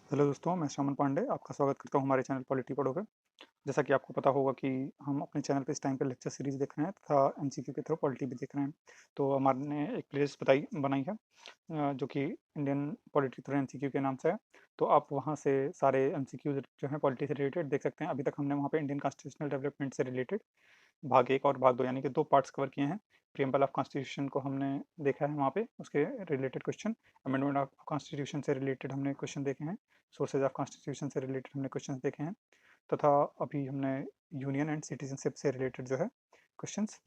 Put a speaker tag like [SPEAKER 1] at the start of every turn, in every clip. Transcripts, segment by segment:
[SPEAKER 1] Hello दोस्तों, मैं श्यामल पांडे आपका स्वागत करता हूँ हमारे चैनल पॉलिटी पढ़ो पे। जैसा कि आपको पता होगा कि हम अपने चैनल पे इस टाइम पे लेक्चर सीरीज़ देख रहे हैं तथा एमसीक्यू के थ्रू पॉलिटी भी देख रहे हैं। तो हमारे एक प्लेलिस्ट बनाई है जो कि इंडियन पॉलिटी थ्रू एमसीक्यू के नाम से है। तो आप वहाँ से सारे एमसीक्यू जो हैं पॉलिटी से रिलेटेड देख सकते हैं। अभी तक हमने वहाँ पे इंडियन कॉन्स्टिट्यूशनल डेवलपमेंट से रिलेटेड भाग 1 और भाग 2 यानी कि 2 पार्ट्स कवर किए हैं। प्रिएम्बल ऑफ कॉन्स्टिट्यूशन को हमने देखा है वहाँ पे, उसके related question, amendment of constitution से रिलेटेड हमने क्वेश्चन देखे हैं, सोर्सेज ऑफ कॉन्स्टिट्यूशन से रिलेटेड हमने क्वेश्चंस देखे हैं, तथा अभी हमने यूनियन एंड सिटीजनशिप से रिलेटेड जो है क्वेश्चंस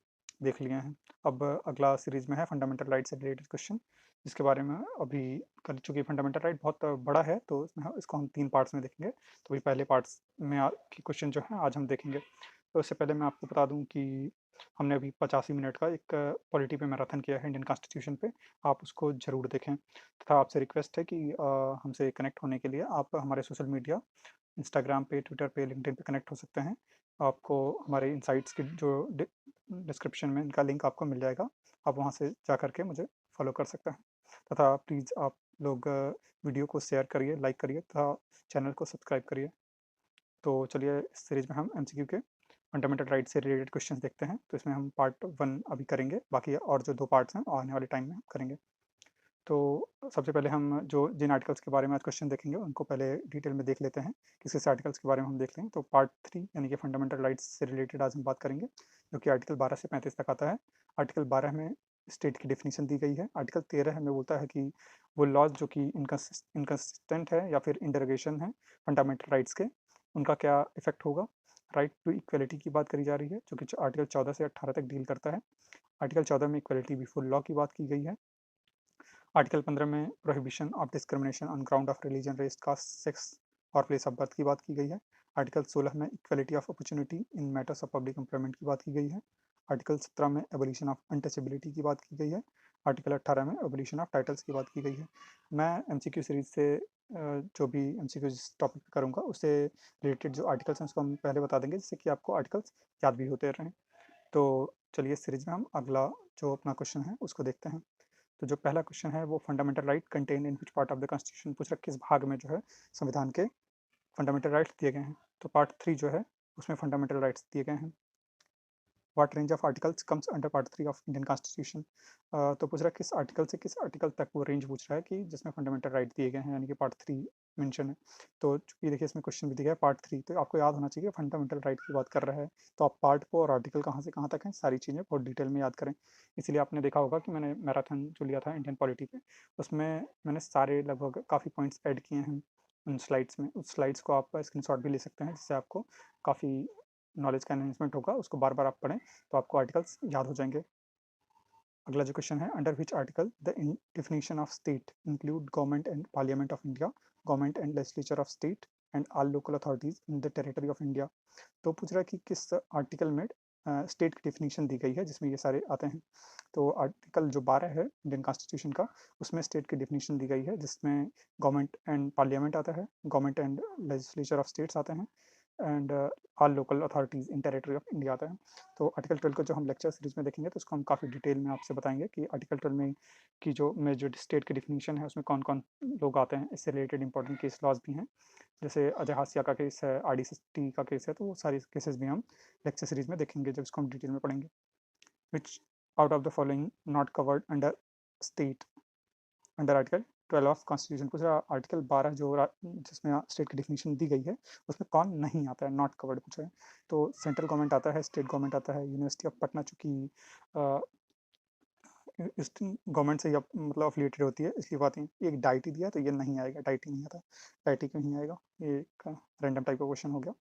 [SPEAKER 1] देख लिए हैं। अब अगला सीरीज में है फंडामेंटल राइट से रिलेटेड क्वेश्चन, जिसके बारे में अभी कर चूँकि फंडामेंटल राइट बहुत बड़ा है तो इसको हम 3 पार्ट्स में देखेंगे। तो अभी पहले पार्ट्स में के क्वेश्चन जो हैं आज हम देखेंगे। तो उससे पहले मैं आपको बता दूं कि हमने अभी 85 मिनट का एक पॉलिटी पे मैराथन किया है इंडियन कॉन्स्टिट्यूशन पे। आप उसको ज़रूर देखें तथा आपसे रिक्वेस्ट है कि हमसे कनेक्ट होने के लिए आप हमारे सोशल मीडिया इंस्टाग्राम पे, ट्विटर पे, लिंक्डइन पे कनेक्ट हो सकते हैं। आपको हमारे इनसाइट्स की जो डिस्क्रिप्शन में इनका लिंक आपको मिल जाएगा, आप वहाँ से जा करके मुझे फॉलो कर सकते हैं। तथा प्लीज़ आप लोग वीडियो को शेयर करिए, लाइक करिए तथा चैनल को सब्सक्राइब करिए। तो चलिए इस सीरीज में हम एमसीक्यू के फंडामेंटल राइट से रिलेटेड क्वेश्चंस देखते हैं। तो इसमें हम पार्ट 1 अभी करेंगे, बाकी और जो 2 पार्ट्स हैं आने वाले टाइम में हम करेंगे। तो सबसे पहले हम जो जिन आर्टिकल्स के बारे में आज क्वेश्चन देखेंगे उनको पहले डिटेल में देख लेते हैं। किस किस आर्टिकल्स के बारे में हम देख लें। तो पार्ट 3 यानी कि फंडामेंटल राइट्स से रिलेटेड आज हम बात करेंगे, जो कि आर्टिकल 12 से 35 तक आता है। आर्टिकल 12 में स्टेट की डेफिनेशन दी गई है। आर्टिकल 13 में बोलता है कि वो लॉज जो कि इनकन्सिस्टेंट है या फिर इंडरगेशन है फंडामेंटल राइट्स के, उनका क्या इफेक्ट होगा। राइट टू इक्वलिटी की बात करी जा रही है, जो कि आर्टिकल 14 से 18 तक डील करता है। आर्टिकल 14 में इक्वलिटी बिफोर लॉ की बात की गई है। आर्टिकल 15 में prohibition of discrimination on ground of religion, race, caste, sex और प्लेस ऑफ बर्थ की बात की गई है। आर्टिकल 16 में equality of opportunity in matters of public employment की बात की गई है। आर्टिकल 17 में एबोलिशन ऑफ अनटचेबिलिटी की बात की गई है। आर्टिकल 18 में एबोलिशन ऑफ टाइटल्स की बात की गई है। मैं एमसीक्यू सीरीज से जो भी एमसीक्यू जिस टॉपिक पे करूँगा उससे रिलेटेड जो आर्टिकल्स हैं उसको हम पहले बता देंगे, जिससे कि आपको आर्टिकल्स याद भी होते रहें। तो चलिए इस सीरीज में हम अगला जो अपना क्वेश्चन है उसको देखते हैं। तो जो पहला क्वेश्चन है वो fundamental right contain in which part of the constitution पूछ रहा है, किस भाग में जो है संविधान के फंडामेंटल राइट्स दिए गए हैं। तो पार्ट 3 जो है उसमें फंडामेंटल राइट्स दिए गए हैं। What range of articles comes under part 3 of Indian constitution. तो पूछ रहा है किस आर्टिकल से किस आर्टिकल तक वो रेंज पूछ रहा है कि जिसमें फंडामेंटल राइट दिए गए हैं, यानी कि पार्ट 3 मेंशन है। तो चूंकि देखिए इसमें क्वेश्चन भी दिया है पार्ट 3, तो आपको याद होना चाहिए फंडामेंटल राइट की बात कर रहा है तो आप पार्ट को और आर्टिकल कहाँ से कहाँ तक हैं सारी चीज़ें बहुत डिटेल में याद करें। इसलिए आपने देखा होगा कि मैंने मैराथन जो लिया था इंडियन पॉलिटी पे, उसमें मैंने सारे लगभग काफ़ी पॉइंट्स ऐड किए हैं उन स्लाइड्स में। उस स्लाइड्स को आप स्क्रीनशॉट भी ले सकते हैं, जिससे आपको काफ़ी नॉलेज का एनहेंसमेंट होगा। उसको बार बार आप पढ़ें तो आपको आर्टिकल्स याद हो जाएंगे। अगला जो क्वेश्चन है, under which article the definition of state include government and parliament of India, government and legislature of state and all local authorities in the territory of India. तो पूछ रहा है कि किस आर्टिकल में स्टेट की डिफिनेशन दी गई है जिसमें ये सारे आते हैं। तो आर्टिकल जो 12 है इंडियन कॉन्स्टिट्यूशन का, उसमें स्टेट की डिफिनेशन दी गई है, जिसमें गवर्नमेंट एंड पार्लियामेंट आता है, government and legislature of states आते हैं, and all local authorities in territory of India आता है। तो आर्टिकल 12 को जो हम लेक्चर सीरीज में देखेंगे तो उसको हम काफ़ी डिटेल में आपसे बताएंगे कि आर्टिकल 12 में की जो स्टेट की डिफिनीशन है उसमें कौन कौन लोग आते हैं। इससे रिलेटेड इंपॉर्टेंट केस लॉज भी हैं, जैसे अजय हाशिया का केस है, RDST का केस है, तो वो सारी केसेस भी हम लेक्चर सीरीज में देखेंगे जब इसको हम डिटेल में पढ़ेंगे। विच out of the following not covered under state under article 12 of constitution. कुछ आर्टिकल 12 जो जिसमें स्टेट की डिफिनीशन दी गई है उसमें कौन नहीं आता है, नॉट कवर्ड पूछा है। तो सेंट्रल गवर्नमेंट आता है, स्टेट गवर्नमेंट आता है, यूनिवर्सिटी ऑफ पटना चूँकि इस गवर्नमेंट से मतलब अफिलिएटेड होती है इसलिए बात है। एक डाइटी दिया तो ये नहीं आएगा, डाइटी नहीं आता, डाइटी क्यों नहीं आएगा, ये एक रैंडम टाइप का क्वेश्चन हो गया।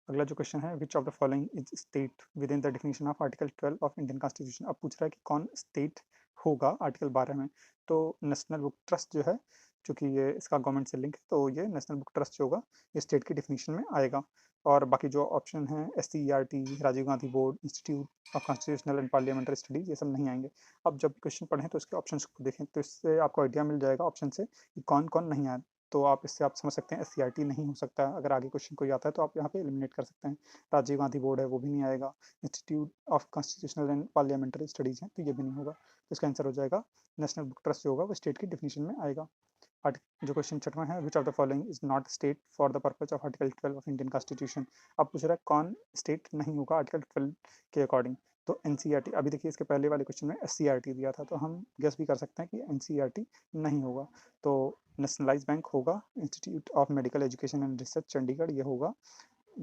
[SPEAKER 1] अगला जो क्वेश्चन है, which of the following is state with in the definition of article 12 of Indian constitution. अब पूछ रहा है कि कौन स्टेट होगा आर्टिकल 12 में। तो नेशनल बुक ट्रस्ट जो है, चूँकि ये इसका गवर्नमेंट से लिंक है तो ये नेशनल बुक ट्रस्ट जो होगा ये स्टेट की डिफिनीशन में आएगा। और बाकी जो ऑप्शन है SCERT, Rajiv Gandhi board, institute of constitutional and parliamentary studies, ये सब नहीं आएंगे। अब जब क्वेश्चन पढ़ें तो इसके ऑप्शन को देखें तो इससे आपको आइडिया मिल जाएगा ऑप्शन से कि कौन कौन नहीं आए। तो आप इससे आप समझ सकते हैं SCERT नहीं हो सकता है। अगर आगे क्वेश्चन कोई आता है तो आप यहाँ पे एलिमिनेट कर सकते हैं। राजीव गांधी बोर्ड है वो भी नहीं आएगा, institute of constitutional and parliamentary studies हैं तो ये भी नहीं होगा। तो इसका आंसर हो जाएगा नेशनल बुक ट्रस्ट जो होगा वो स्टेट की डिफिनीशन में आएगा। जो क्वेश्चन 6वां है, which of the following is not state for the purpose of article 12 of Indian constitution. अब पूछ रहा है कौन स्टेट नहीं होगा आर्टिकल 12 के अकॉर्डिंग। तो एनसीईआरटी, अभी देखिए इसके पहले वाले क्वेश्चन में एससीईआरटी दिया था, तो हम गेस भी कर सकते हैं कि एनसीईआरटी नहीं होगा। तो नेशनलाइज बैंक होगा, institute of medical education and research Chandigarh ये होगा,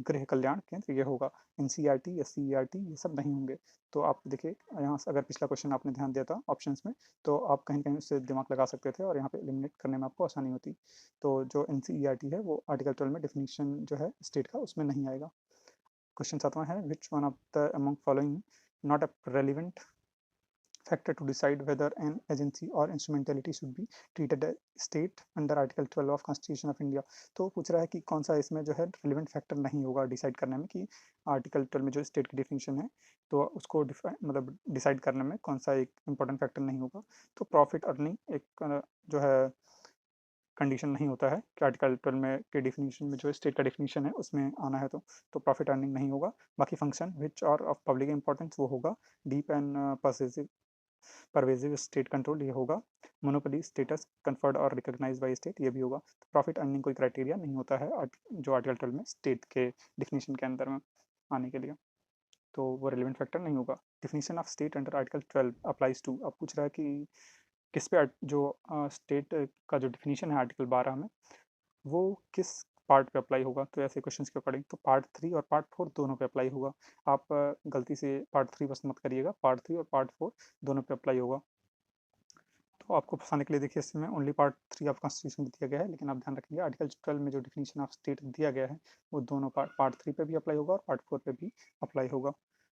[SPEAKER 1] गृह कल्याण केंद्र ये होगा। एनसीईआरटी, एससीईआरटी ये सब नहीं होंगे। तो आप देखिए यहाँ से, अगर पिछला क्वेश्चन आपने ध्यान दिया था ऑप्शंस में, तो आप कहीं कहीं उससे दिमाग लगा सकते थे और यहाँ पे एलिमिनेट करने में आपको आसानी होती। तो जो एनसीईआरटी है वो आर्टिकल 12 में डिफिनीशन जो है स्टेट का उसमें नहीं आएगा। क्वेश्चन 7वां है, which one of the among following not a relevant factor to decide whether an agency or instrumentality should be treated as state under article 12 of constitution of India। तो पूछ रहा है कि कौन सा इसमें जो है relevant factor नहीं होगा डिसाइड करने में कि आर्टिकल 12 में जो स्टेट की डिफिनीशन है तो उसको मतलब डिसाइड करने में कौन सा एक इंपॉर्टेंट फैक्टर नहीं होगा। तो प्रॉफिट अर्निंग एक जो है कंडीशन नहीं होता है कि आर्टिकल 12 में के डिफिनीशन में जो स्टेट का डिफिनीशन है उसमें आना है, तो प्रॉफिट अर्निंग नहीं होगा। बाकी function which are of public importance वो होगा, deep and pervasive state control ये होगा, मोनोपोली स्टेटस कन्फर्ड और रिकॉग्नाइज बाय स्टेट ये भी होगा। तो प्रॉफिट अर्निंग कोई क्राइटेरिया नहीं होता है जो आर्टिकल 12 में स्टेट के डिफिनीशन के अंदर में आने के लिए, तो वो रिलेवेंट फैक्टर नहीं होगा। Definition of state under article 12 applies to, अब पूछ रहा है कि किस पे जो स्टेट का जो डिफिनीशन है आर्टिकल 12 में वो किस पार्ट पे अप्लाई होगा। तो ऐसे क्वेश्चंस के अकॉर्डिंग तो पार्ट 3 और पार्ट 4 दोनों पे अप्लाई होगा। आप गलती से पार्ट 3 बस मत करिएगा, पार्ट 3 और पार्ट 4 दोनों पे अप्लाई होगा। तो आपको फंसाने के लिए देखिए इसमें ओनली पार्ट 3 ऑफ कॉन्स्टिट्यूशन दिया गया है, लेकिन आप ध्यान रखेंगे आर्टिकल 12 में जो डिफिनीशन ऑफ स्टेट दिया गया है वो दोनों पार्ट 3 पे भी अप्लाई होगा और पार्ट 4 पे भी अप्लाई होगा।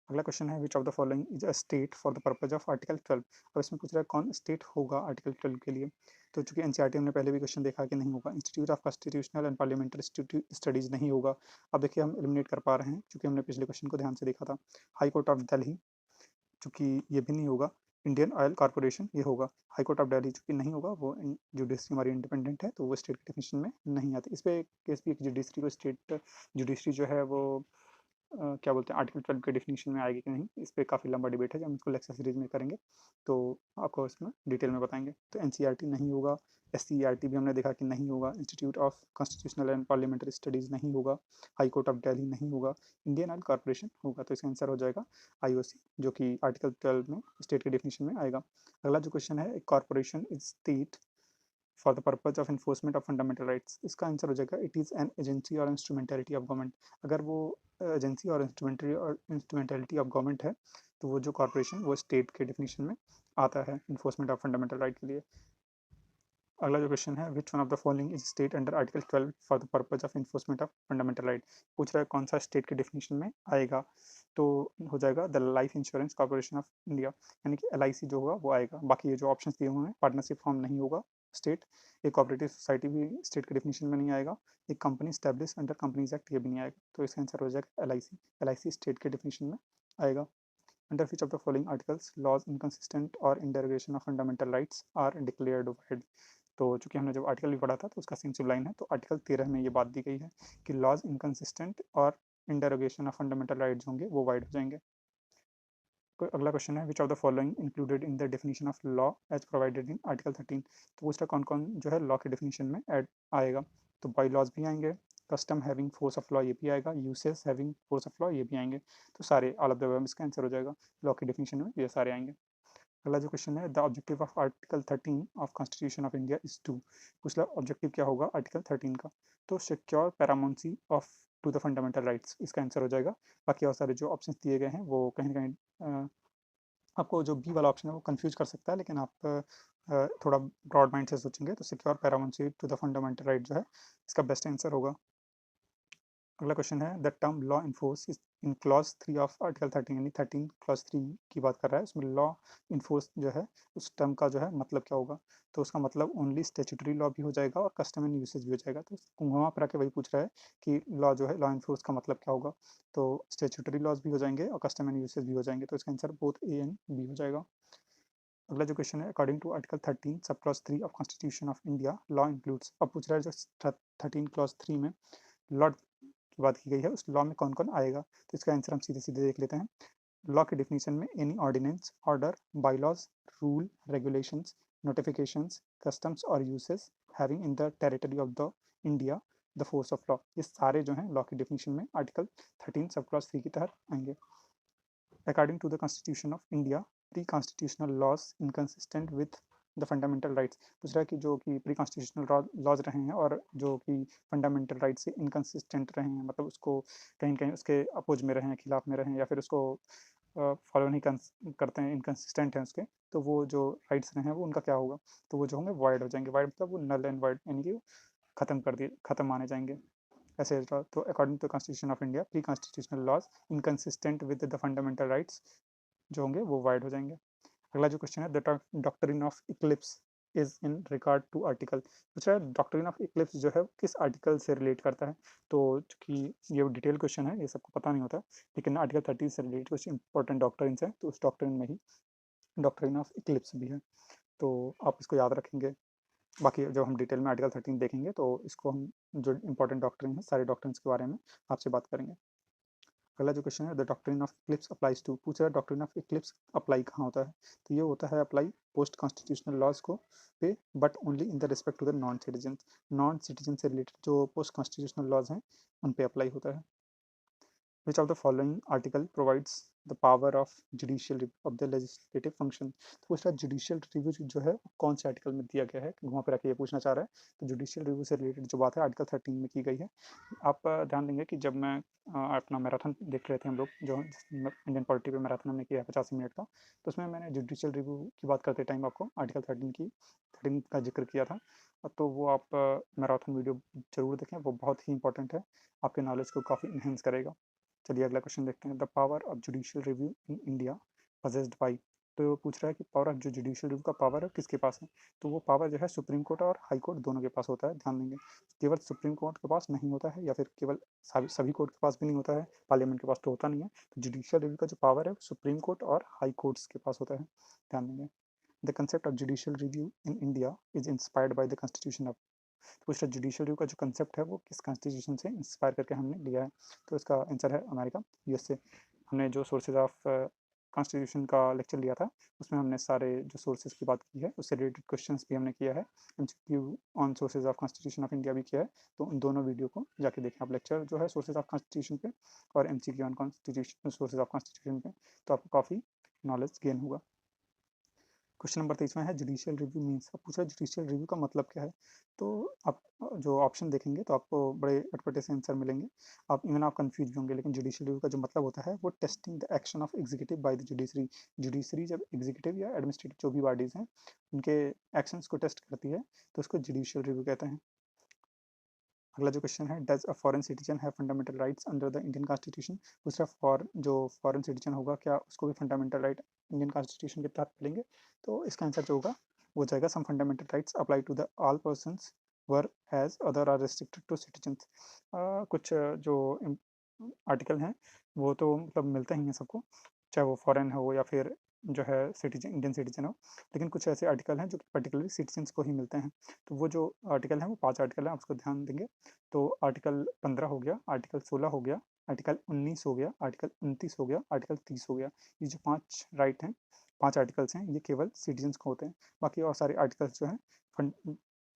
[SPEAKER 1] अगला क्वेश्चन है, which of the following is a state for the purpose of article 12। अब इसमें पूछ रहा है कौन स्टेट होगा आर्टिकल 12 के लिए। तो चूंकि एनसीईआरटी हमने पहले भी क्वेश्चन देखा कि नहीं होगा, institute of constitutional and parliamentary studies नहीं होगा। अब देखिए हम एलिमिनेट कर पा रहे हैं क्योंकि हमने पिछले क्वेश्चन को ध्यान से देखा था। हाई कोर्ट ऑफ दिल्ली, चूँकि ये भी नहीं होगा। इंडियन ऑयल कॉर्पोरेशन ये होगा। हाई कोर्ट ऑफ दिल्ली चूँकि नहीं होगा, वो जुडिशरी हमारी इंडिपेंडेंट है तो वो स्टेट के डेफिनेशन में नहीं आती। इस पे केस भी एक जुडिशरी को स्टेट जुडिशरी जो है वो क्या बोलते हैं आर्टिकल 12 के डेफिनेशन में आएगी कि नहीं, इस पे काफ़ी लंबा डिबेट है, जब हम इसको लेक्चर सीरीज में करेंगे तो आपको इसमें डिटेल में बताएंगे। तो एनसीईआरटी नहीं होगा, एससीईआरटी भी हमने देखा कि नहीं होगा, institute of constitutional and parliamentary studies नहीं होगा, हाई कोर्ट ऑफ दिल्ली नहीं होगा, इंडियन ऑयल कॉर्पोरेशन होगा। तो इसका आंसर हो जाएगा आईओसी, जो कि आर्टिकल 12 में स्टेट के डेफिनेशन में आएगा। अगला जो क्वेश्चन है, corporation is state for the purpose of enforcement of fundamental rights. इसका आंसर हो जाएगा इट इज़ एन एजेंसी और इंस्ट्रूमेंटैलिटी ऑफ गवर्नमेंट। अगर वो एजेंसी और इंस्ट्रूमेंटैलिटी ऑफ गवर्नमेंट है तो वो जो कॉर्पोरेशन वो स्टेट के डेफिनेशन में आता है इन्फोर्समेंट ऑफ फंडामेंटल राइट के लिए। अगला जो क्वेश्चन है, which one of the following is state under article 12 for the purpose of enforcement of fundamental right. पूछ रहा है कौन सा स्टेट के डेफिनेशन में आएगा, तो हो जाएगा the life insurance corporation of India, यानी कि एलआईसी जो होगा वो आएगा। बाकी ये जो ऑप्शन दिए हुए हैं, पार्टनरशिप फॉर्म नहीं होगा स्टेट, एक कोऑपरेटिव सोसाइटी भी स्टेट के डेफिनेशन में नहीं आएगा, एक company establish under companies act ये भी नहीं आएगा। तो इसका आंसर हो जाएगा एलआईसी, एलआईसी स्टेट के डेफिनेशन में आएगा। Under which of the following articles laws inconsistent और in derogation of fundamental rights are declared void. तो चूंकि हमने जब आर्टिकल भी पढ़ा था तो उसका सेम सेम लाइन है, तो आर्टिकल 13 में ये बात दी गई है कि लॉज इनकंसिस्टेंट और in derogation of fundamental rights होंगे वो वाइड हो जाएंगे। अगला क्वेश्चन है, which of the following included in the definition of law as provided in article 13। तो उसका कौन कौन जो है लॉ के डेफिनेशन में ऐड आएगा। तो बाई लॉज भी आएंगे, custom having force of law ये भी आएगा, uses having force of law ये भी आएंगे। तो सारे ऑल ऑफ द अबव इसका आंसर हो जाएगा, लॉ के डेफिनेशन में ये सारे आएंगे। अगला जो क्वेश्चन है, the objective of article 13 of constitution of India is to. पूछला ऑब्जेक्टिव क्या होगा आर्टिकल 13 का, तो secure paramountcy of to the fundamental rights इसका आंसर हो जाएगा। बाकी और सारे जो ऑप्शन दिए गए हैं वो कहीं ना कहीं आपको जो बी वाला ऑप्शन है वो कंफ्यूज कर सकता है, लेकिन आप थोड़ा ब्रॉड माइंड से सोचेंगे तो secure paramountcy to the fundamental right जो है इसका बेस्ट आंसर होगा। अगला क्वेश्चन है, the term law in force is in clause 3 of article 13, यानी 13 क्लॉज 3 की बात कर रहा है, उसमें लॉ इन्फोर्स जो है उस टर्म का जो है मतलब क्या होगा। तो उसका मतलब ओनली स्टेचुटरी लॉ भी हो जाएगा और कस्टम एंड यूसेज भी हो जाएगा। तो घुमा फिरा के वही पूछ रहा है कि लॉ जो है लॉ इन्फोर्स का मतलब क्या होगा, तो स्टेचुटरी लॉज भी हो जाएंगे और कस्टम एंड यूसेज भी हो जाएंगे। तो इसका answer both A and B हो जाएगा। अगला जो क्वेश्चन है, according to article 13 sub clause 3 of constitution of India law includes. अब पूछ रहा है जो 13 क्लॉज 3 में लॉ की बात की गई है उस लॉ में कौन कौन आएगा। तो इसका आंसर हम सीधे सीधे देख लेते हैं। लॉ के डिफिनीशन में any ordinance, order, bylaws, rule, regulations, notifications, customs और usages having in the territory of the India the force of law. ये सारे जो हैं लॉ की डेफिनेशन में आर्टिकल 13 सब क्लॉज 3 के तहत आएंगे। According to the constitution of India, pre constitutional laws inconsistent with the fundamental rights. पूछ रहा है कि जो कि प्री कॉन्स्टिट्यूशनल लॉज रहे हैं और जो कि फंडामेंटल राइट से इनकंसिस्टेंट रहे हैं, मतलब उसको कहीं कहीं उसके अपोज में रहे हैं, खिलाफ में रहे हैं, या फिर उसको फॉलो नहीं करते हैं, इनकंसिस्टेंट हैं उसके, तो वो जो राइट्स रहे हैं वो उनका क्या होगा, तो वो जो होंगे वाइड हो जाएंगे। वाइड मतलब वो नल एंड वाइड, यानी कि खत्म माने जाएंगे ऐसे। तो according to constitution of India, pre constitutional laws inconsistent with the fundamental rights जो होंगे वो वाइड हो जाएंगे। अगला जो क्वेश्चन है, the doctrine of eclipse is in regard to article. पूछ रहा है डॉक्ट्रिन ऑफ इक्लिप्स जो है किस आर्टिकल से रिलेट करता है। तो चूंकि ये डिटेल क्वेश्चन है, ये सबको पता नहीं होता, लेकिन आर्टिकल 30 से रिलेटेड कुछ इंपॉर्टेंट डॉक्ट्रिन है, तो उस डॉक्ट्रिन में ही डॉक्ट्रिन ऑफ इक्लिप्स भी है, तो आप इसको याद रखेंगे। बाकी जब हम डिटेल में आर्टिकल 13 देखेंगे तो इसको हम जो इंपॉर्टेंट डॉक्ट्रिन है सारे डॉक्ट्रिन्स के बारे में आपसे बात करेंगे। अगला जो क्वेश्चन है, the doctrine of eclipse applies to. पूछ रहा है डॉक्ट्रिन ऑफ इक्लिप्स अप्लाई कहाँ होता है, तो ये होता है अप्लाई पोस्ट कॉन्स्टिट्यूशनल लॉज को पे, but only in the respect to the non citizen से रिलेटेड जो पोस्ट कॉन्स्टिट्यूशनल लॉज हैं उन पे अप्लाई होता है। Which of the following article provides the power of judicial review of the legislative function। तो पूछ रहा है जुडिशियल रिव्यू जो है कौन से आर्टिकल में दिया गया है, घुमा फिरा के ये पूछना चाह रहा है। तो जुडिशियल रिव्यू से रिलेटेड जो बात है आर्टिकल 13 में की गई है। आप ध्यान देंगे कि जब मैं अपना मैराथन देख रहे थे हम लोग, जो इंडियन पॉलिटी पे मैराथन हमने किया है 85 मिनट का, तो उसमें मैंने जुडिशियल रिव्यू की बात करते टाइम आपको आर्टिकल 13 का जिक्र किया था। तो वो आप मैराथन वीडियो जरूर देखें, वो बहुत ही इंपॉर्टेंट है, आपके नॉलेज को काफ़ी इन्हेंस करेगा। चलिए अगला क्वेश्चन देखते हैं, the power of judicial review in India possessed by. तो पूछ रहा है कि पावर ऑफ जो जुडिशियल रिव्यू का पावर है किसके पास है, तो वो पावर जो है सुप्रीम कोर्ट और हाई कोर्ट दोनों के पास होता है। ध्यान देंगे, केवल सुप्रीम कोर्ट के पास नहीं होता है, या फिर केवल सभी कोर्ट के पास भी नहीं होता है, पार्लियामेंट के पास तो होता नहीं है। तो जुडिशियल रिव्यू का जो पावर है सुप्रीम कोर्ट और हाई कोर्ट्स के पास होता है। ध्यान देंगे, the concept of judicial review in India is inspired by the constitution of. पूछ रहा जुडिशियल रिव्यू का जो कंसेप्ट है वो किस कॉन्स्टिट्यूशन से इंस्पायर करके हमने लिया है, तो इसका आंसर है अमेरिका, यूएसए। हमने जो सोर्सेज ऑफ कॉन्स्टिट्यूशन का लेक्चर लिया था उसमें हमने सारे जो सोर्सेज की बात की है, उससे रिलेटेड क्वेश्चंस भी हमने किया है, MCQ on sources of constitution of India भी किया है। तो उन दोनों वीडियो को जाके देखें आप, लेक्चर जो है सोर्सेज ऑफ कॉन्स्टिट्यूशन पे और MCQ on constitution sources of constitution पे, तो आपको काफ़ी नॉलेज गेन होगा। क्वेश्चन नंबर 23 है, जुडिशियल रिव्यू मीन्स। अब पूछा जुडिशियल रिव्यू का मतलब क्या है, तो आप जो ऑप्शन देखेंगे तो आपको बड़े अटपटे से आंसर मिलेंगे, आप कंफ्यूज भी होंगे, लेकिन जुडिशियल रिव्यू का जो मतलब होता है वो testing the action of executive by the judiciary. Judiciary जब एग्जीक्यूटिव या एडमिनिस्ट्रेटिव जो भी बॉडीज हैं उनके एक्शंस को टेस्ट करती है, तो उसको जुडिशियल रिव्यू कहते हैं। अगला जो क्वेश्चन है, does a foreign citizen have fundamental rights under the Indian constitution. दूसरा जो फॉरेन सिटीजन होगा क्या उसको भी फंडामेंटल राइट इंडियन कॉन्स्टिट्यूशन के तहत मिलेंगे, तो इसका आंसर जो होगा वो जाएगा some fundamental rights apply to the all persons whereas other are restricted to citizens. कुछ जो आर्टिकल हैं वो तो मतलब मिलते ही हैं सबको, चाहे वो फॉरेन हो या फिर जो है सिटीजन इंडियन सिटीजन हो, लेकिन कुछ ऐसे आर्टिकल हैं जो पर्टिकुलरली सिटीजन्स को ही मिलते हैं। तो वो जो आर्टिकल हैं वो 5 आर्टिकल हैं, आप उसको ध्यान देंगे। तो आर्टिकल 15 हो गया, आर्टिकल 16 हो गया, आर्टिकल 19 हो गया, आर्टिकल 29 हो गया, आर्टिकल 30 हो गया। ये जो 5 राइट हैं, 5 आर्टिकल्स हैं, ये केवल सिटीजन्स को होते हैं। बाकी और सारे आर्टिकल्स जो हैं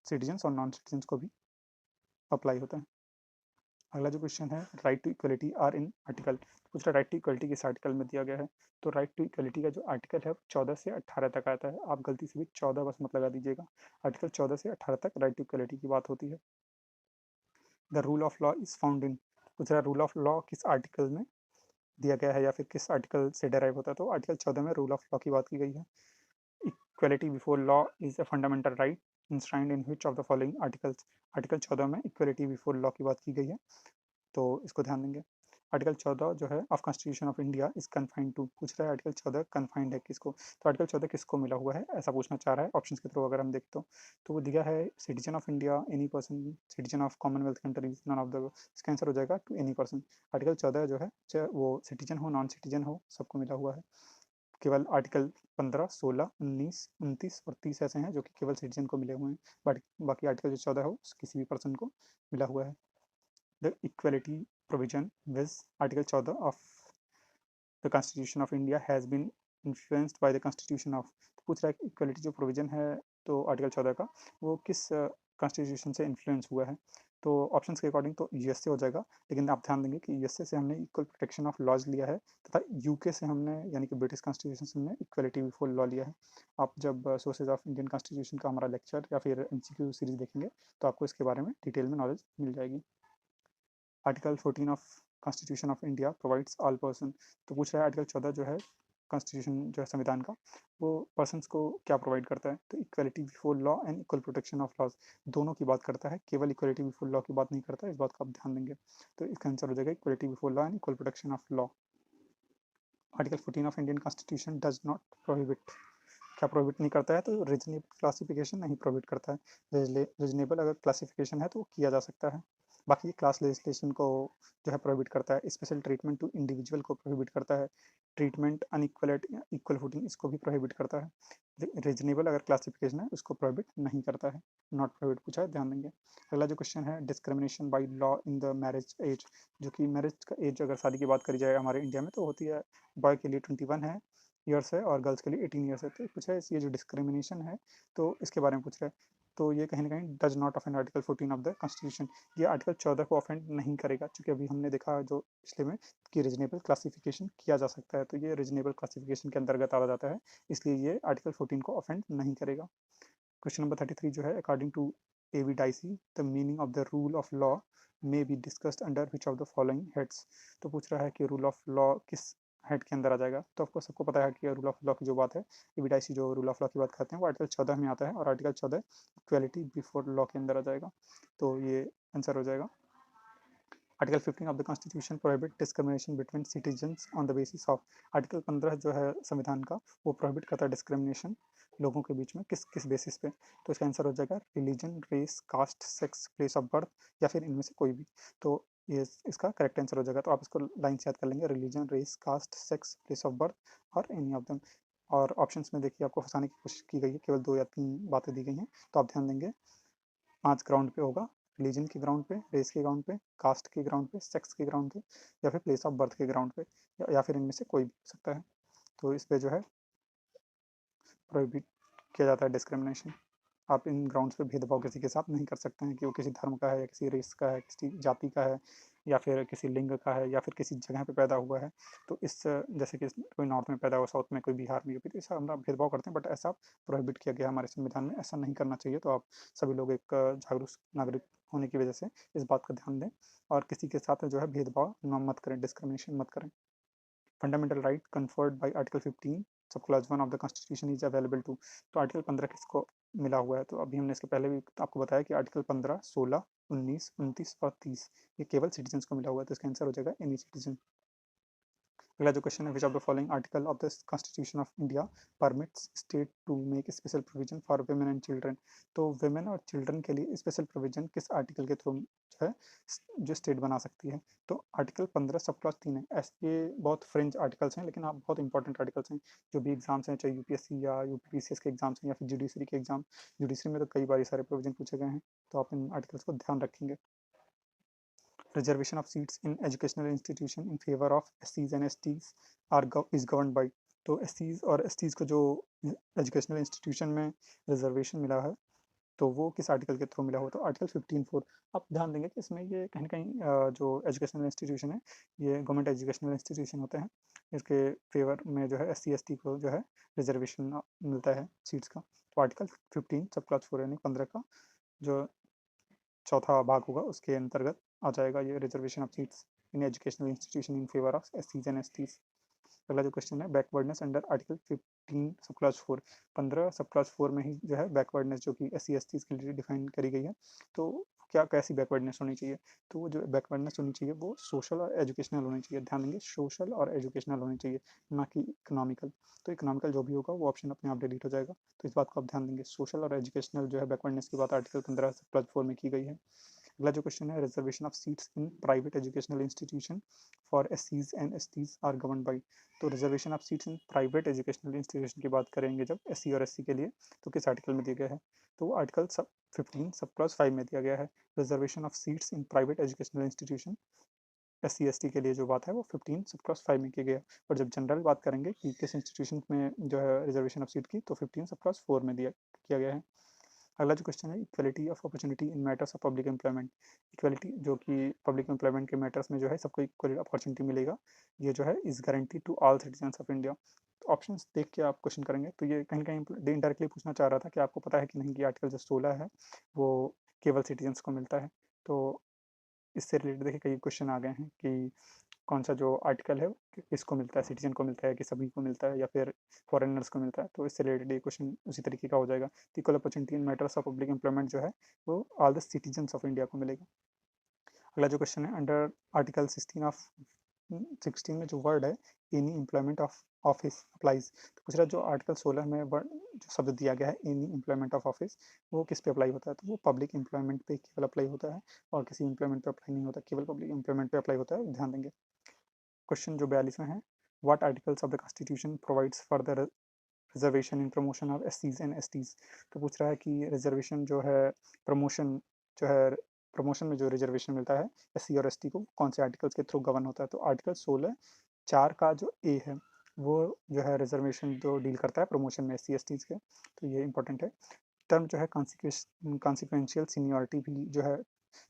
[SPEAKER 1] सिटीजन्स और नॉन सिटीजन्स को भी अप्लाई होता है। अगला जो क्वेश्चन है, right to equality are in article. पूछ रहा राइट टू इक्वलिटी किस आर्टिकल में दिया गया है, तो राइट टू इक्वलिटी का जो आर्टिकल है 14 से 18 तक आता है। आप गलती से भी 14 बस मत लगा दीजिएगा, आर्टिकल 14 से 18 तक राइट टू इक्वलिटी की बात होती है। The rule of law is found in. पूछ रहा रूल ऑफ लॉ किस आर्टिकल में दिया गया है या फिर किस आर्टिकल से डेराइव होता है, तो आर्टिकल 14 में रूल ऑफ लॉ की बात की गई है। Equality before law is a fundamental right enshrined in which of the following articles. Article 14 में इक्वलिटी बिफोर लॉ की बात की गई है, तो इसको ध्यान देंगे। आर्टिकल 14 जो है of constitution of India is confined to. पूछ रहा है आर्टिकल 14 कन्फाइंड है किसको, तो आर्टिकल 14 किसको मिला हुआ है ऐसा पूछना चाह रहा है। ऑप्शन के थ्रू अगर हम देखते तो वो दिया है citizen of India, any person, citizen of commonwealth countries, none of the. इसका आंसर हो जाएगा टू एनी पर्सन। आर्टिकल 14 जो है चाहे वो सिटीजन हो नॉन सिटीजन हो सबको मिला हुआ है। केवल आर्टिकल 15, 16, 19, 29 और 30 ऐसे हैं जो कि केवल सिटीजन को मिले हुए हैं, बट बाकी आर्टिकल जो 14 हो किसी भी पर्सन को मिला हुआ है। The equality provision with Article 14 of the Constitution of India has been influenced by the Constitution of। तो पूछ रहा है कि इक्वलिटी जो प्रोविजन है तो आर्टिकल 14 का वो किस कॉन्स्टिट्यूशन से इन्फ्लुएंस हुआ है। तो ऑप्शंस के अकॉर्डिंग तो यूएसए हो जाएगा, लेकिन आप ध्यान देंगे कि यूएसए से हमने इक्वल प्रोटेक्शन ऑफ लॉज लिया है, तथा यूके से हमने यानी कि ब्रिटिश कॉन्स्टिट्यूशन से हमने इक्वलिटी बिफोर लॉ लिया है। आप जब सोर्सेज ऑफ इंडियन कॉन्स्टिट्यूशन का हमारा लेक्चर या फिर एमसीक्यू सीरीज देखेंगे तो आपको इसके बारे में डिटेल में नॉलेज मिल जाएगी। Article 14 of constitution of India provides all person. तो पूछ रहा है आर्टिकल 14 जो है कॉन्स्टिट्यूशन जो है संविधान का, वो पर्सन्स को क्या प्रोवाइड करता है। तो equality before law and equal protection of laws, दोनों की बात करता है, केवल इक्वलिटी बिफोर लॉ की बात नहीं करता है। इस बात का आप ध्यान देंगे। तो इसका आंसर हो जाएगा equality before law and equal protection of law. Article 14 of Indian constitution does not prohibit, क्या प्रोहिबिट नहीं करता है, तो रीजनेबल क्लासिफिकेशन नहीं प्रोहिबिट करता है। रीजनेबल अगर क्लासिफिकेशन है तो किया जा सकता है। बाकी ये क्लास लेजिस्लेशन को जो है प्रोहिबिट करता है, स्पेशल ट्रीटमेंट टू इंडिविजुअल को प्रोहिबिट करता है, treatment unequal at equal footing इसको भी प्रोहिबिट करता है। रीजनेबल अगर क्लासिफिकेशन है उसको प्रोहिबिट नहीं करता है। नॉट प्रोहिबिट पूछा है, ध्यान देंगे। अगला जो क्वेश्चन है discrimination by law in the marriage age, जो कि मैरिज का एज अगर शादी की बात करी जाए हमारे इंडिया में तो होती है, बॉय के लिए 21 है ईयर्स है और गर्ल्स के लिए 18 ईयर्स है। तो कुछ है ये जो डिस्क्रिमिनेशन है तो इसके बारे में पूछ रहा है। तो ये कहीं ना कहीं does not offend article 14 of the constitution, ये आर्टिकल 14 को ऑफेंड नहीं करेगा, क्योंकि अभी हमने देखा जो पिछले में कि रीजनेबल क्लासिफिकेशन किया जा सकता है, तो ये रीजनेबल क्लासिफिकेशन के अंतर्गत आ जाता है, इसलिए ये आर्टिकल 14 को ऑफेंड नहीं करेगा। क्वेश्चन नंबर 33 जो है according to A V Dicey the meaning of the rule of law may be discussed under which of the following heads. तो पूछ रहा है कि रूल ऑफ लॉ किस हेड के अंदर आ जाएगा। तो आपको सबको पता है कि रूल ऑफ लॉ की जो बात है, एविडाइसी जो रूल ऑफ लॉ की बात करते हैं वो आर्टिकल 14 में आता है, और आर्टिकल 14 इक्वलिटी बिफोर लॉ के अंदर आ जाएगा। तो ये आंसर हो जाएगा। Article 15 of the constitution prohibit discrimination between citizens on the basis of, article 15 जो है संविधान का वो प्रोहिबिट करता है डिस्क्रिमिनेशन लोगों के बीच में किस किस बेसिस पे। तो इसका आंसर हो जाएगा religion, race, caste, sex, place of birth, या फिर इनमें से कोई भी। तो ये इसका करेक्ट आंसर हो जाएगा। तो आप इसको लाइन से याद कर लेंगे, religion, race, caste, sex, place of birth और एनी ऑफ देम। और ऑप्शंस में देखिए आपको फंसाने की कोशिश की गई है, केवल 2 या 3 बातें दी गई हैं, तो आप ध्यान देंगे। 5 ग्राउंड पे होगा, रिलीजन के ग्राउंड पे, रेस के ग्राउंड पे, कास्ट के ग्राउंड पे, सेक्स के ग्राउंड पे, या फिर प्लेस ऑफ बर्थ के ग्राउंड पे, या फिर इनमें से कोई भी हो सकता है। तो इस पे जो है प्रोहिबिट किया जाता है डिस्क्रिमिनेशन। आप इन ग्राउंड्स पे भेदभाव किसी के साथ नहीं कर सकते हैं कि वो किसी धर्म का है या किसी रेस का है, किसी जाति का है, या फिर किसी लिंग का है, या फिर किसी जगह पे पैदा हुआ है। तो इस जैसे कि कोई नॉर्थ में पैदा हुआ, साउथ में, कोई बिहार में, यूपी, तो ऐसा हम भेदभाव करते हैं, बट ऐसा प्रोहिबिट किया गया हमारे संविधान में, ऐसा नहीं करना चाहिए। तो आप सभी लोग एक जागरूक नागरिक होने की वजह से इस बात का ध्यान दें और किसी के साथ जो है भेदभाव मत करें, डिस्क्रिमिनेशन मत करें। Fundamental right conferred by article 15 sub clause 1 of the constitution is available to. तो आर्टिकल 15 किसको मिला हुआ है। तो अभी हमने इसके पहले भी आपको बताया कि आर्टिकल 15, 16, 19, 29 और 30 ये केवल सिटीजन्स को मिला हुआ है। तो इसका आंसर हो जाएगा एनी सिटीजन। अगला जो क्वेश्चन है, which of the following article of the constitution of India permits state to make special provision for women and children. तो वुमेन और चिल्ड्रन के लिए स्पेशल प्रोविजन किस आर्टिकल के थ्रू जो है जो स्टेट बना सकती है। तो आर्टिकल 15 सब क्लॉज 3 है। ऐसे ये बहुत फ्रिंज आर्टिकल्स हैं, लेकिन आप बहुत इंपॉर्टेंट आर्टिकल्स हैं। जो भी एग्जाम्स हैं, चाहे यूपीएससी या यूपीपीसीएस के एग्जाम्स हैं या फिर जुडिशरी के एग्जाम, जुडिशरी में तो कई बार ये सारे प्रोविजन पूछे गए हैं, तो आप इन आर्टिकल्स को ध्यान रखेंगे। Reservation of seats in educational institution in favor of SCs and STs is governed by। तो SCs और STs को जो एजुकेशनल इंस्टीट्यूशन में रिजर्वेशन मिला है तो वो किस आर्टिकल के थ्रू मिला हो। तो आर्टिकल 15(4)। आप ध्यान देंगे कि इसमें ये कहीं ना कहीं जो एजुकेशनल इंस्टीट्यूशन है ये गवर्नमेंट एजुकेशनल इंस्टीट्यूशन होते हैं, इसके फेवर में जो है SC ST को जो है रिजर्वेशन मिलता है सीट्स का। तो आर्टिकल 15 सब क्लॉज 4 यानी 15 का जो चौथा भाग होगा उसके अंतर्गत आ जाएगा ये reservation of seats in educational institution in favour of SCs and STs। अगला जो क्वेश्चन है backwardness under article 15 sub clause 4। 15 sub clause 4 में ही जो है बैकवर्डनेस जो कि SC STs के लिए डिफाइन करी गई है। तो क्या कैसी बैकवर्डनेस होनी चाहिए। तो वो जो बैकवर्डनेस होनी चाहिए वो सोशल और एजुकेशनल होनी चाहिए। ध्यान देंगे सोशल और एजुकेशनल होनी चाहिए, ना कि इकोनॉमिकल। तो इकोनॉमिकल जो भी होगा वो ऑप्शन अपने आप डिलीट हो जाएगा। तो इस बात को आप ध्यान देंगे, सोशल और एजुकेशनल जो है बैकवर्डनेस की बात आर्टिकल 15 सब क्लॉज 4 में की गई है। अगला जो क्वेश्चन है reservation of seats in private educational institution for SCs and STs are govern by. तो reservation of seats in private educational institution की बात करेंगे जब SC और SC के लिए, तो किस आर्टिकल में दिया गया है। तो वो आर्टिकल 15 सब क्लॉज 5 में दिया गया है। Reservation of seats in private educational institution SC ST के लिए जो बात है वो 15 सब क्लॉज 5 में की गया है। और जब जनरल बात करेंगे कि किस इंस्टीट्यूशन में जो है रिजर्वेशन ऑफ सीट की, तो 15 सब क्लॉज 4 में दिया किया गया है। अगला जो क्वेश्चन है, equality of opportunity in matters of public employment. Equality जो कि पब्लिक एम्प्लॉयमेंट के मैटर्स में जो है सबको इक्वल अपॉर्चुनिटी मिलेगा, ये जो है is guarantee to all citizens of India. Options देख के आप क्वेश्चन करेंगे तो ये कहीं कहीं इनडायरेक्टली पूछना चाह रहा था कि आपको पता है कि नहीं कि आर्टिकल जो 16 है वो केवल सिटीजन्स को मिलता है। तो इससे रिलेटेड देखिए कई क्वेश्चन आ गए हैं कि कौन सा जो आर्टिकल है किसको मिलता है, सिटीजन को मिलता है कि सभी को मिलता है या फिर फॉरेनर्स को मिलता है। तो इससे रिलेटेड ये क्वेश्चन उसी तरीके का हो जाएगा। Equal opportunity in matters of public employment जो है वो all the citizens of India को मिलेगा। अगला जो क्वेश्चन है, अंडर आर्टिकल 16 में जो वर्ड है any employment of office applies, तो पूछ रहा है जो आर्टिकल 16 में वर्ड जो शब्द दिया गया है एनी एम्प्लॉयमेंट ऑफ ऑफिस, वो किस पे अप्लाई होता है? तो वो पब्लिक एम्प्लॉयमेंट पे केवल अप्लाई होता है और किसी एम्प्लॉयमेंट पे अप्लाई नहीं होता, केवल पब्लिक एम्प्लॉयमेंट पे अप्लाई होता है, ध्यान देंगे। क्वेश्चन जो 42वां है, what articles of the constitution provides for the reservation in promotion of एससीज एंड एसटीज। तो पूछ रहा है कि रिजर्वेशन जो है प्रमोशन जो है प्रमोशन में जो रिजर्वेशन मिलता है एससी और एसटी को कौन से आर्टिकल्स के थ्रू गवर्न होता है? तो आर्टिकल 16(4) का जो ए है वो जो है रिजर्वेशन जो डील करता है प्रमोशन में एससी एसटीज के, तो ये इंपॉर्टेंट है। टर्म जो है कॉन्सिक्वेंशियल सीनियरिटी भी जो है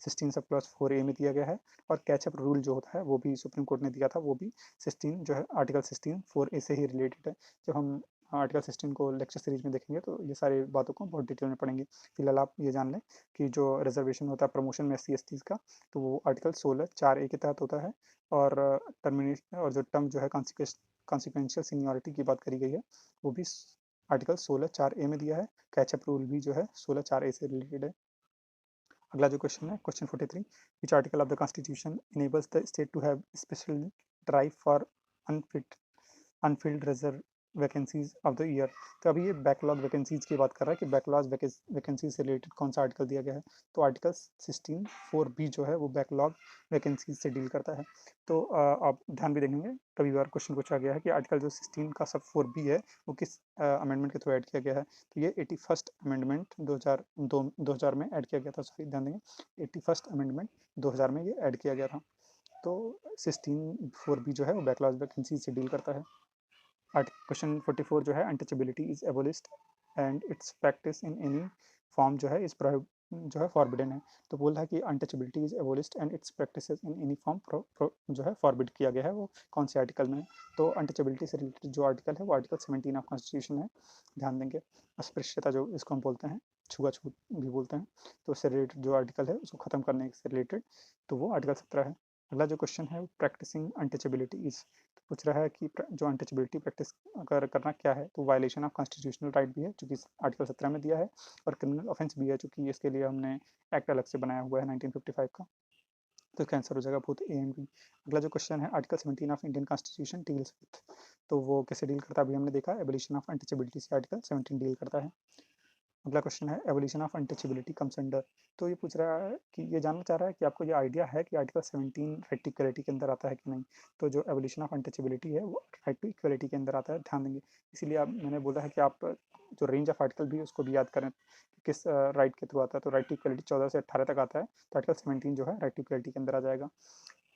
[SPEAKER 1] 16 सब क्लॉज 4A में दिया गया है, और कैचअप रूल जो होता है वो भी सुप्रीम कोर्ट ने दिया था, वो भी 16 जो है आर्टिकल 16 4A से ही रिलेटेड है। जब हम आर्टिकल 16 को लेक्चर सीरीज में देखेंगे तो ये सारी बातों को बहुत डिटेल में पढ़ेंगे। फिलहाल आप ये जान लें कि जो रिजर्वेशन होता है प्रमोशन में एससी एसटीज का, तो वो आर्टिकल 16(4)(a) के तहत होता है, और टर्मिनेशन और जो टर्म जो है कॉन्सिक्वेंशियल सीनियरिटी की बात करी गई है वो भी आर्टिकल 16(4)(a) में दिया है। कैचअप रूल भी जो है 16(4)(a) से रिलेटेड है। अगला जो क्वेश्चन है, question 43, which article of the constitution enables the state to have special drive for unfilled reserve vacancies of the year. तो अभी ये बैकलॉग वैकेंसीज की बात कर रहा है कि बैकलॉग वैकेंसीज से रिलेटेड कौन सा आर्टिकल दिया गया है। तो आर्टिकल 16(4)(b) जो है वो बैकलॉग वैकेंसीज से डील करता है। तो आप ध्यान भी देखेंगे कई बार क्वेश्चन पूछा गया है कि आर्टिकल जो 16 का सब 4B है वो किस अमेंडमेंट के थ्रू ऐड किया गया है। तो ये 81st अमेंडमेंट 2000 में ऐड किया गया था, सॉरी ध्यान देंगे 81st अमेंडमेंट 2000 में ये ऐड किया गया था। तो 16(4)(b) जो है वो बैकलॉग वैकेंसी से डील करता है। क्वेश्चन 44 जो है, untouchability is abolished and it's practice in any form जो है इस जो है फॉरबिडन है। तो बोल रहा है कि untouchability is abolished and it's practice in any form जो है फॉरबिड किया गया है, वो कौन से आर्टिकल में है? तो अनटचेबिलिटी से रिलेटेड जो आर्टिकल है वो आर्टिकल 17 ऑफ कॉन्स्टिट्यूशन है, ध्यान देंगे। अस्पृश्यता जो इसको हम बोलते हैं, छुआछूत भी बोलते हैं, तो उससे रिलेटेड जो आर्टिकल है उसको खत्म करने से रिलेटेड तो वो आर्टिकल 17 है। अगला जो क्वेश्चन है, प्रैक्टिसिंग अनटचेबिलिटी इज, पूछ रहा है कि जो अनटचेबिलिटी प्रैक्टिस अगर करना क्या है, तो वायलेशन ऑफ कॉन्स्टिट्यूशनल राइट भी है जो कि आर्टिकल 17 में दिया है, और क्रिमिनल ऑफेंस भी है जो कि इसके लिए हमने एक्ट अलग से बनाया हुआ है 1955 का। तो इसका आंसर हो जाएगा बोथ ए एंड बी। अगला जो क्वेश्चन है, article 17 of Indian constitution deals with, तो वो कैसे डील करता है अभी हमने देखा, एबोलिशन ऑफ अनटचेबिलिटी से आर्टिकल 17 डील करता है। अगला क्वेश्चन है, evolution of untouchability comes under, तो ये पूछ रहा है कि ये जानना चाह रहा है कि आपको ये आइडिया है कि आर्टिकल 17 राइट टू इक्वलिटी के अंदर आता है कि नहीं। तो जो एवोल्यूशन ऑफ अनटचेबिलिटी है वो राइट टू इक्वलिटी के अंदर आता है, ध्यान देंगे। इसीलिए आप मैंने बोला है कि आप जो रेंज ऑफ आर्टिकल भी है उसको भी याद करें कि किस राइट के थ्रू आता है। तो राइट टू इक्वलिटी 14 से 18 तक आता है, तो आर्टिकल 17 जो है राइट टू इक्वलिटी के अंदर आ जाएगा।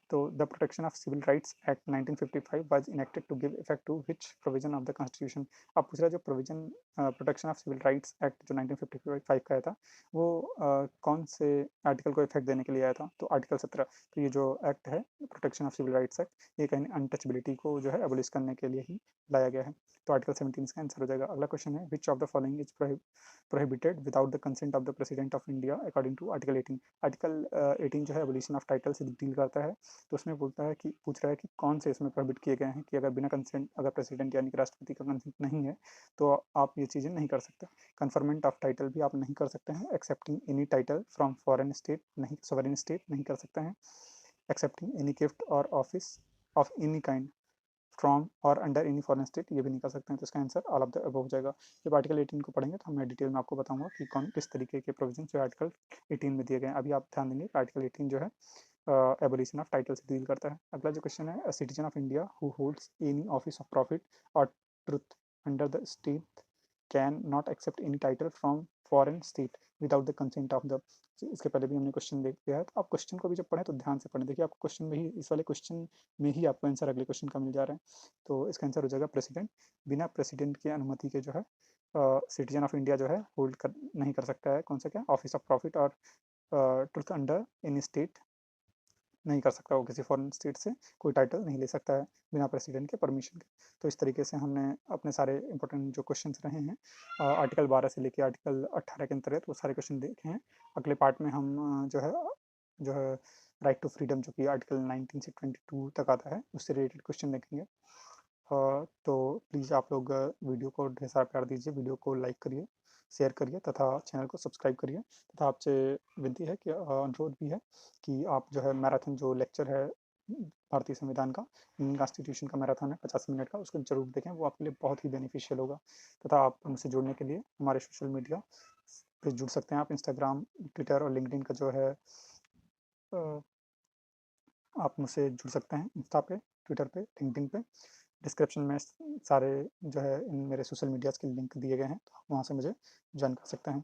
[SPEAKER 1] तो the protection of civil rights act 1955 was enacted to give effect to which provision of the constitution. अब पूछ रहा है जो provision protection of civil rights act जो 1955 का आया था वो कौन से आर्टिकल को इफेक्ट देने के लिए आया था? तो आर्टिकल 17। तो ये जो एक्ट है protection of civil rights act, ये कहीं अनटचबिलिटी को जो है एबोलिश करने के लिए ही लाया गया है, तो आर्टिकल 17 इसका आंसर हो जाएगा। अगला क्वेश्चन है, which of the following is prohibited without the consent of the president of India according to article 18। Article 18 जो है एबोलिशन ऑफ टाइटल से डील करता है, तो उसमें बोलता है कि पूछ रहा है कि कौन से इसमें प्रोहिबिट किए गए हैं कि अगर बिना कंसेंट, अगर प्रेसिडेंट यानी कि राष्ट्रपति का कंसेंट नहीं है तो आप ये चीज़ें नहीं कर सकते। कन्फर्मेंट ऑफ टाइटल भी आप नहीं कर सकते हैं, accepting any title from foreign state नहीं, सोवरेन स्टेट नहीं कर सकते हैं, एक्सेप्टिंग एनी गिफ्ट और office of any kind from और अंडर एनी फॉरेन स्टेट, ये भी नहीं कर सकते हैं। तो इसका answer all of the above हो जाएगा। जब आर्टिकल 18 को पढ़ेंगे तो मैं डिटेल में आपको बताऊंगा कि कौन किस तरीके के प्रोविजन जो आर्टिकल 18 में दिए गए हैं। अभी आप ध्यान देंगे कि आर्टिकल 18 जो है एबोलिशन ऑफ टाइटल से डील करता है। अगला जो क्वेश्चन है, citizen of India who holds any office of profit और trust under the state cannot accept any title from foreign state without the consent of the, इसके पहले भी हमने क्वेश्चन देख लिया है। तो आप क्वेश्चन को भी जब पढ़ें तो ध्यान से पढ़ें, देखिए आपको क्वेश्चन में ही, इस वाले क्वेश्चन में ही आपको आंसर अगले क्वेश्चन का मिल जा रहा है। तो इसका आंसर हो जाएगा प्रेसिडेंट, बिना प्रेसिडेंट की अनुमति के जो है सिटीजन ऑफ इंडिया जो है होल्ड कर नहीं कर सकता है। कौन सा क्या, ऑफिस ऑफ प्रॉफिट और ट्रुथ अंडर इन स्टेट नहीं कर सकता, वो किसी फॉरेन स्टेट से कोई टाइटल नहीं ले सकता है बिना प्रेसिडेंट के परमिशन के। तो इस तरीके से हमने अपने सारे इंपॉर्टेंट जो क्वेश्चंस रहे हैं आर्टिकल 12 से लेकर आर्टिकल 18 के अंतर्गत वो सारे क्वेश्चन देखे हैं। अगले पार्ट में हम जो है राइट टू फ्रीडम जो कि आर्टिकल 19 से 22 तक आता है उससे रिलेटेड क्वेश्चन देखेंगे। तो प्लीज़ आप लोग वीडियो को ढेर सारा प्यार दीजिए, वीडियो को लाइक करिए, शेयर करिए तथा चैनल को सब्सक्राइब करिए। तथा आपसे विनती है कि अनुरोध भी है कि आप जो है मैराथन जो लेक्चर है भारतीय संविधान का, इंडियन कॉन्स्टिट्यूशन का मैराथन है 50 मिनट का, उसको ज़रूर देखें, वो आपके लिए बहुत ही बेनिफिशियल होगा। तथा आप हमसे जुड़ने के लिए हमारे सोशल मीडिया पे जुड़ सकते हैं। आप इंस्टाग्राम, ट्विटर और लिंक्डइन का जो है आप मुझसे जुड़ सकते हैं इंस्टा पे, ट्विटर पे, लिंक्डइन पे। डिस्क्रिप्शन में सारे जो है इन मेरे सोशल मीडियाज़ के लिंक दिए गए हैं, तो आप वहाँ से मुझे ज्वाइन कर सकते हैं।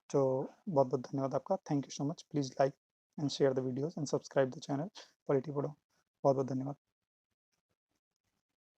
[SPEAKER 1] तो बहुत बहुत धन्यवाद आपका, thank you so much. Please like and share the videos and subscribe the channel polity पढ़ो। बहुत बहुत धन्यवाद।